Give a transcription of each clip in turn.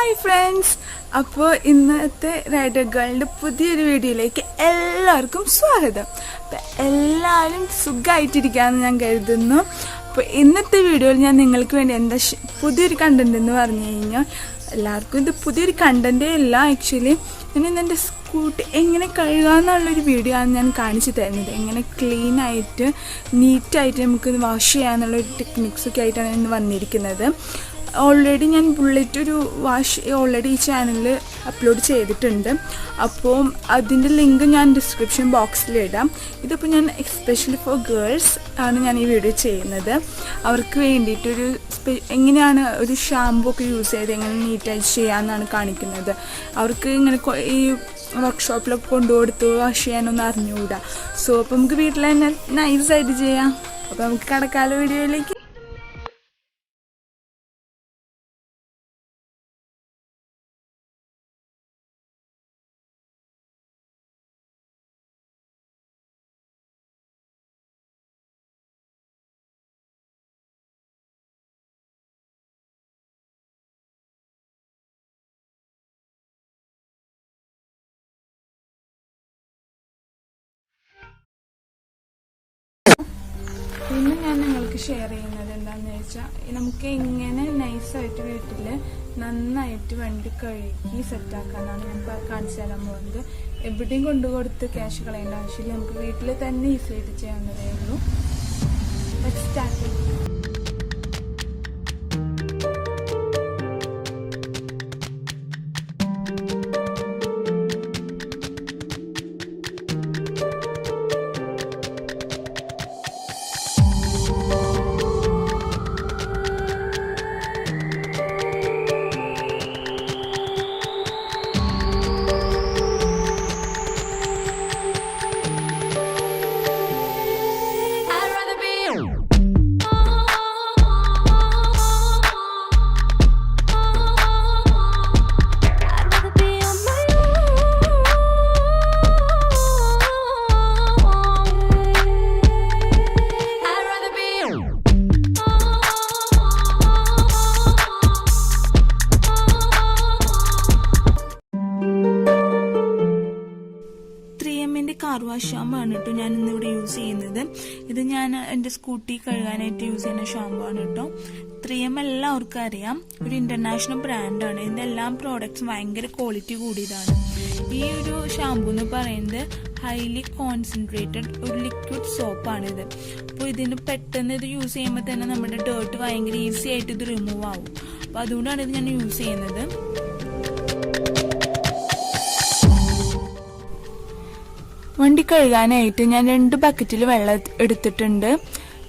Hi friends, അപ്പോൾ ഇന്നത്തെ rider ഗേളിൻ്റെ പുതിയൊരു വീഡിയോയിലേക്ക് എല്ലാവർക്കും സ്വാഗതം. അപ്പം എല്ലാവരും സുഖമായിട്ടിരിക്കാമെന്ന് ഞാൻ കരുതുന്നു. അപ്പോൾ ഇന്നത്തെ വീഡിയോയിൽ ഞാൻ നിങ്ങൾക്ക് വേണ്ടി എന്താ പുതിയൊരു കണ്ടൻറ് എന്ന് പറഞ്ഞു കഴിഞ്ഞാൽ, എല്ലാവർക്കും ഇത് പുതിയൊരു കണ്ടൻറ്റേ അല്ല. ആക്ച്വലി ഞാൻ ഇന്നെൻ്റെ സ്കൂട്ടി എങ്ങനെ കഴുകാമെന്നുള്ളൊരു വീഡിയോ ആണ് ഞാൻ കാണിച്ചു തരുന്നത്. എങ്ങനെ ക്ലീനായിട്ട് നീറ്റായിട്ട് നമുക്ക് വാഷ് ചെയ്യാമെന്നുള്ളൊരു ടെക്നിക്സൊക്കെ ആയിട്ടാണ് ഇന്ന് വന്നിരിക്കുന്നത്. ഓൾറെഡി ഞാൻ ബുള്ളറ്റ് ഒരു വാഷ് ഓൾറെഡി ഈ ചാനലിൽ അപ്ലോഡ് ചെയ്തിട്ടുണ്ട്. അപ്പോൾ അതിൻ്റെ ലിങ്ക് ഞാൻ ഡിസ്ക്രിപ്ഷൻ ബോക്സിലിടാം. ഇതിപ്പോൾ ഞാൻ എസ്പെഷ്യലി ഫോർ ഗേൾസ് ആണ് ഞാൻ ഈ വീഡിയോ ചെയ്യുന്നത്. അവർക്ക് വേണ്ടിയിട്ടൊരു എങ്ങനെയാണ് ഒരു ഷാമ്പൂ ഒക്കെ യൂസ് ചെയ്ത് എങ്ങനെ നീറ്റായിട്ട് ചെയ്യാമെന്നാണ് കാണിക്കുന്നത്. അവർക്ക് ഇങ്ങനെ ഈ വർക്ക്ഷോപ്പിലൊക്കെ കൊണ്ടുകൊടുത്ത് വാഷ് ചെയ്യാനൊന്നും അറിഞ്ഞുകൂടാ. സോ അപ്പോൾ നമുക്ക് വീട്ടിൽ തന്നെ നൈസായിട്ട് ചെയ്യാം. അപ്പോൾ നമുക്ക് കടക്കാല വീഡിയോയിലേക്ക്. പിന്നെ ഞാൻ നിങ്ങൾക്ക് ഷെയർ ചെയ്യുന്നത് എന്താണെന്ന് വെച്ചാൽ, നമുക്ക് എങ്ങനെ നൈസായിട്ട് വീട്ടിൽ നന്നായിട്ട് വണ്ടി കഴുകി സെറ്റാക്കാനാണ് ഞാൻ കാണിച്ചു തരാൻ പോകുന്നത്. എവിടെയും കൊണ്ടുകൊടുത്ത് ക്യാഷ് കളയേണ്ട ആവശ്യമില്ല. നമുക്ക് വീട്ടിൽ തന്നെ ഈസിയായിട്ട് ചെയ്യാവുന്നതേ ഉള്ളൂ. സ്റ്റാർട്ട് ചെയ്യാം. കാർ വാഷ് ഷാമ്പു ആണ് കേട്ടോ ഞാൻ ഇന്നിവിടെ യൂസ് ചെയ്യുന്നത്. ഇത് ഞാൻ എൻ്റെ സ്കൂട്ടി കഴുകാനായിട്ട് യൂസ് ചെയ്യുന്ന ഷാമ്പു ആണ് കേട്ടോ. 3M എല്ലാവർക്കും അറിയാം, ഒരു ഇന്റർനാഷണൽ ബ്രാൻഡാണ്. ഇതിൻ്റെ എല്ലാ പ്രോഡക്ട്സും ഭയങ്കര ക്വാളിറ്റി കൂടിയതാണ്. ഈ ഒരു ഷാമ്പു എന്ന് പറയുന്നത് ഹൈലി കോൺസെൻട്രേറ്റഡ് ഒരു ലിക്വിഡ് സോപ്പാണിത്. അപ്പോൾ ഇതിന് പെട്ടെന്ന് ഇത് യൂസ് ചെയ്യുമ്പോൾ തന്നെ നമ്മുടെ ഡേർട്ട് ഭയങ്കര ഈസി ആയിട്ട് ഇത് റിമൂവ് ആവും. അപ്പോൾ അതുകൊണ്ടാണ് ഇത് ഞാൻ യൂസ് ചെയ്യുന്നത്. വണ്ടി കഴുകാനായിട്ട് ഞാൻ 2 ബക്കറ്റിൽ വെള്ളം എടുത്തിട്ടുണ്ട്.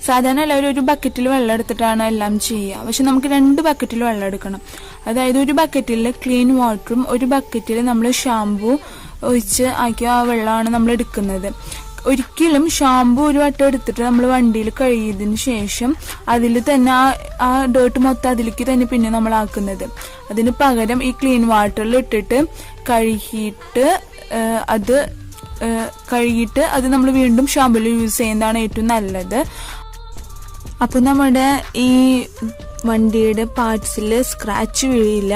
സാധാരണ എല്ലാവരും ഒരു ബക്കറ്റിൽ വെള്ളം എടുത്തിട്ടാണ് എല്ലാം ചെയ്യുക. പക്ഷെ നമുക്ക് 2 ബക്കറ്റിൽ വെള്ളം എടുക്കണം. അതായത് ഒരു ബക്കറ്റിൽ ക്ലീൻ വാട്ടറും ഒരു ബക്കറ്റിൽ നമ്മൾ ഷാമ്പു ഒഴിച്ച് ആക്കിയ ആ വെള്ളമാണ് നമ്മൾ എടുക്കുന്നത്. ഒരിക്കലും ഷാമ്പു ഒരു വട്ടം എടുത്തിട്ട് നമ്മൾ വണ്ടിയിൽ കഴുകിയതിന് ശേഷം അതിൽ തന്നെ ആ ഡേർട്ട് മൊത്തം അതിലേക്ക് തന്നെ പിന്നെ നമ്മൾ ആക്കുന്നത്. അതിന് പകരം ഈ ക്ലീൻ വാട്ടറിൽ ഇട്ടിട്ട് കഴുകിയിട്ട് അത് നമ്മൾ വീണ്ടും ഷാമ്പുവിൽ യൂസ് ചെയ്യുന്നതാണ് ഏറ്റവും നല്ലത്. അപ്പോൾ നമ്മുടെ ഈ വണ്ടിയുടെ പാർട്സിൽ സ്ക്രാച്ച് വീഴില്ല.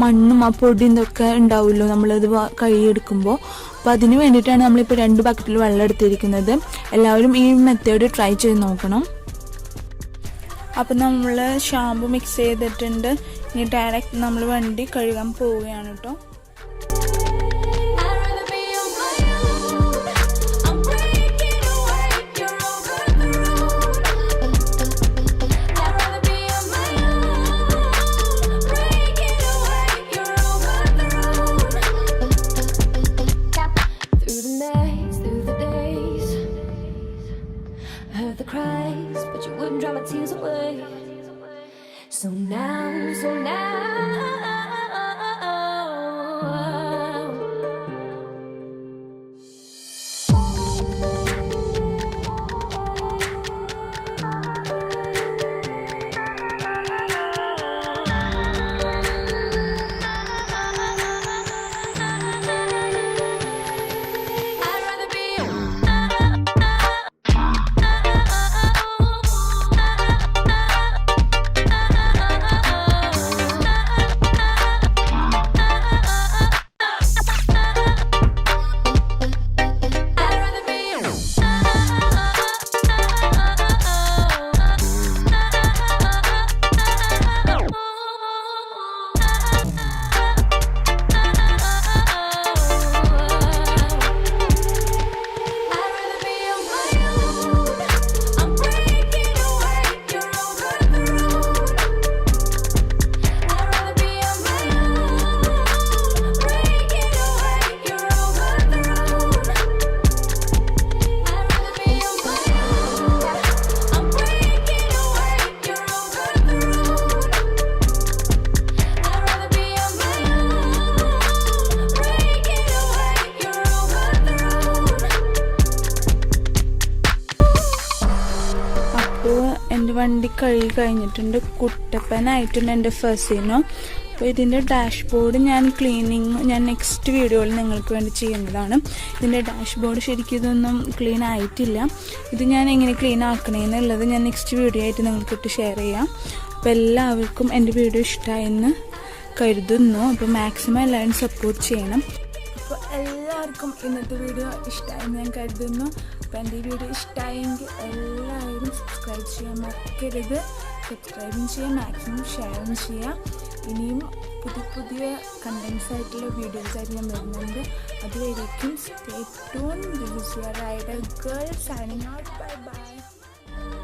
മണ്ണും ആ പൊടിയും ഇതൊക്കെ ഉണ്ടാവുമല്ലോ നമ്മളത് കഴുകിയെടുക്കുമ്പോൾ. അപ്പോൾ അതിന് വേണ്ടിയിട്ടാണ് നമ്മളിപ്പോൾ 2 ബക്കറ്റിൽ വെള്ളം എടുത്തിരിക്കുന്നത്. എല്ലാവരും ഈ മെത്തേഡ് ട്രൈ ചെയ്ത് നോക്കണം. അപ്പം നമ്മൾ ഷാമ്പു മിക്സ് ചെയ്തിട്ടുണ്ട്. ഇനി ഡയറക്റ്റ് നമ്മൾ വണ്ടി കഴുകാൻ പോവുകയാണ് കേട്ടോ. The cries, but you wouldn't dry my tears away. So now അപ്പോൾ എൻ്റെ വണ്ടി കഴുകി കഴിഞ്ഞിട്ടുണ്ട്, കുട്ടപ്പനായിട്ടുണ്ട് എൻ്റെ ഫസീനോ. അപ്പോൾ ഇതിൻ്റെ ഡാഷ്ബോർഡ് ഞാൻ നെക്സ്റ്റ് വീഡിയോയിൽ നിങ്ങൾക്ക് വേണ്ടി ചെയ്യുന്നതാണ്. ഇതിൻ്റെ ഡാഷ്ബോർഡ് ശരിക്കും ഇതൊന്നും ക്ലീൻ ആയിട്ടില്ല. ഇത് ഞാൻ എങ്ങനെ ക്ലീൻ ആക്കണേന്നുള്ളത് ഞാൻ നെക്സ്റ്റ് വീഡിയോ ആയിട്ട് നിങ്ങൾക്കിട്ട് ഷെയർ ചെയ്യാം. അപ്പോൾ എല്ലാവർക്കും എൻ്റെ വീഡിയോ ഇഷ്ടമായെന്ന് കരുതുന്നു. അപ്പോൾ മാക്സിമം എല്ലാവരും സപ്പോർട്ട് ചെയ്യണം. അപ്പോൾ എല്ലാവർക്കും ഇന്നത്തെ വീഡിയോ ഇഷ്ടമായെന്ന് ഞാൻ കരുതുന്നു. അപ്പോൾ എൻ്റെ ഈ വീഡിയോ ഇഷ്ടമായെങ്കിൽ എല്ലാവരും സബ്സ്ക്രൈബ് ചെയ്യാൻ മറക്കരുത്. സബ്സ്ക്രൈബും ചെയ്യാം, മാക്സിമം ഷെയറും ചെയ്യാം. ഇനിയും പുതിയ കണ്ടൻസ് ആയിട്ടുള്ള വീഡിയോസ് ആയിട്ട് ഞാൻ വരുന്നുണ്ട്. അതുവരേക്കും stay tune. This is your rider girl signing out. Bye bye.